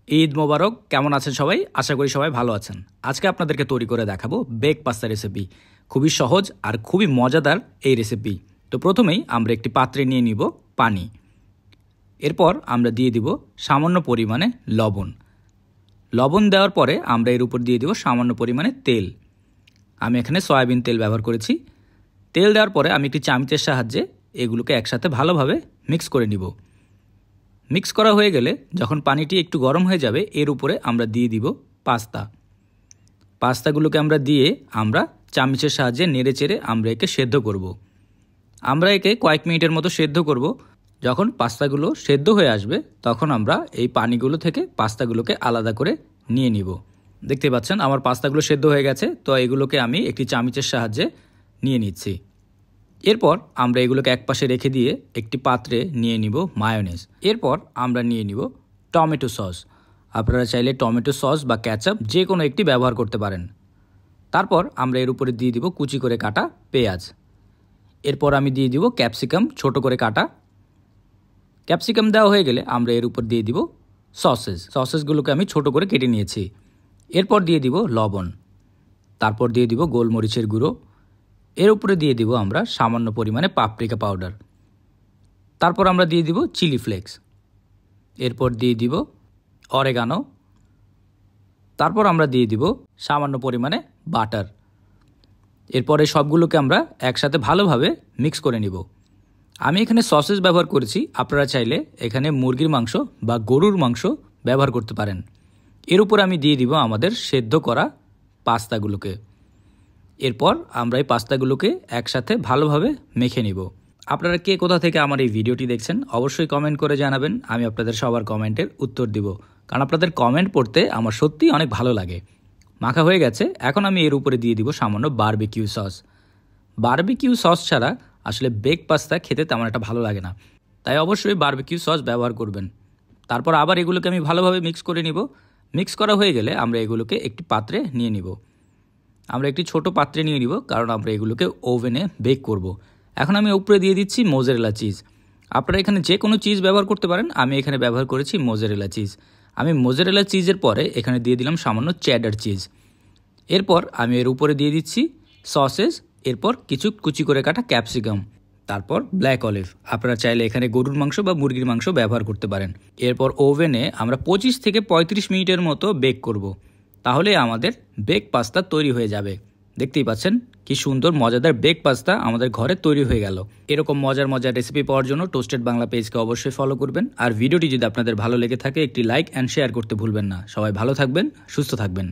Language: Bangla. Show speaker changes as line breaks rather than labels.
ঈদ মোবারক। কেমন আছেন সবাই? আশা করি সবাই ভালো আছেন। আজকে আপনাদেরকে তৈরি করে দেখাবো বেক পাস্তা রেসিপি। খুবই সহজ আর খুবই মজাদার এই রেসিপি। তো প্রথমেই আমরা একটি পাত্রে নিয়ে নিব পানি। এরপর আমরা দিয়ে দিব সামান্য পরিমাণে লবণ। লবণ দেওয়ার পরে আমরা এর উপর দিয়ে দিব সামান্য পরিমাণে তেল। আমি এখানে সয়াবিন তেল ব্যবহার করেছি। তেল দেওয়ার পরে আমি একটি চামচের সাহায্যে এগুলোকে একসাথে ভালোভাবে মিক্স করে নিব। মিক্স করা হয়ে গেলে যখন পানিটি একটু গরম হয়ে যাবে এর উপরে আমরা দিয়ে দিব পাস্তাগুলোকে আমরা দিয়ে আমরা চামচের সাহায্যে নেড়ে চেড়ে আমরা একে সেদ্ধ করব। আমরা একে কয়েক মিনিটের মতো সেদ্ধ করব। যখন পাস্তাগুলো সেদ্ধ হয়ে আসবে তখন আমরা এই পানিগুলো থেকে পাস্তাগুলোকে আলাদা করে নিয়ে নিব। দেখতে পাচ্ছেন আমার পাস্তাগুলো সেদ্ধ হয়ে গেছে। তো এগুলোকে আমি একটি চামচের সাহায্যে নিয়ে নিচ্ছি। এরপর আমরা এগুলোকে একপাশে রেখে দিয়ে একটি পাত্রে নিয়ে নিব মায়োনেজ। এরপর আমরা নিয়ে নিব টমেটো সস। আপনারা চাইলে টমেটো সস বা ক্যাচআপ যে কোনো একটি ব্যবহার করতে পারেন। তারপর আমরা এর উপরে দিয়ে দিব কুচি করে কাটা পেঁয়াজ। এরপর আমি দিয়ে দিব ক্যাপসিকাম ছোট করে কাটা। ক্যাপসিকাম দেওয়া হয়ে গেলে আমরা এর উপর দিয়ে দিব সসেসগুলোকে আমি ছোট করে কেটে নিয়েছি। এরপর দিয়ে দিব লবণ। তারপর দিয়ে দিব গোলমরিচের গুঁড়ো। এর উপরে দিয়ে দিব আমরা সামান্য পরিমাণে পাপরিকা পাউডার। তারপর আমরা দিয়ে দিব চিলি ফ্লেক্স। এরপর দিয়ে দিব অরেগানো। তারপর আমরা দিয়ে দিব সামান্য পরিমাণে বাটার। এরপরে সবগুলোকে আমরা একসাথে ভালোভাবে মিক্স করে নিব। আমি এখানে সসেস ব্যবহার করেছি। আপনারা চাইলে এখানে মুরগির মাংস বা গরুর মাংস ব্যবহার করতে পারেন। এর উপর আমি দিয়ে দিব আমাদের সেদ্ধ করা পাস্তাগুলোকে। এরপর আমরা এই পাস্তাগুলোকে একসাথে ভালোভাবে মেখে নিব। আপনারা কে কোথা থেকে আমার এই ভিডিওটি দেখছেন অবশ্যই কমেন্ট করে জানাবেন। আমি আপনাদের সবার কমেন্টের উত্তর দিব, কারণ আপনাদের কমেন্ট পড়তে আমার সত্যিই অনেক ভালো লাগে। মাখা হয়ে গেছে। এখন আমি এর উপরে দিয়ে দিব সামান্য বারবিকিউ সস। বারবিকিউ সস ছাড়া আসলে বেক পাস্তা খেতে তেমন একটা ভালো লাগে না, তাই অবশ্যই বারবিকিউ সস ব্যবহার করবেন। তারপর আবার এগুলোকে আমি ভালোভাবে মিক্স করে নিব। মিক্স করা হয়ে গেলে আমরা এগুলোকে একটি পাত্রে নিয়ে নিব। আমরা একটি ছোট পাত্রে নিয়ে নিব, কারণ আমরা এগুলোকে ওভেনে বেক করব। এখন আমি উপরে দিয়ে দিচ্ছি মোজারেলা চিজ। আপনারা এখানে যে কোনো চিজ ব্যবহার করতে পারেন। আমি এখানে ব্যবহার করেছি মোজারেলা চিজ। আমি মোজারেলা চিজের পরে এখানে দিয়ে দিলাম সামান্য চেডার চিজ। এরপর আমি এর উপরে দিয়ে দিচ্ছি সসেস। এরপর কিছু কুচি করে কাটা ক্যাপসিকাম। তারপর ব্ল্যাক অলিভ। আপনারা চাইলে এখানে গরুর মাংস বা মুরগির মাংস ব্যবহার করতে পারেন। এরপর ওভেনে আমরা 25 থেকে 35 মিনিটের মতো বেক করব। তাহলে আমাদের বেক পাস্তা তৈরি হয়ে যাবে। দেখতেই পাচ্ছেন কি সুন্দর মজাদার বেক পাস্তা আমাদের ঘরে তৈরি হয়ে গেল। এরকম মজার রেসিপি পাওয়ার জন্য টোস্টেড বাংলা পেজকে অবশ্যই ফলো করবেন। আর ভিডিওটি যদি আপনাদের ভালো লেগে থাকে একটি লাইক অ্যান্ড শেয়ার করতে ভুলবেন না। সবাই ভালো থাকবেন, সুস্থ থাকবেন।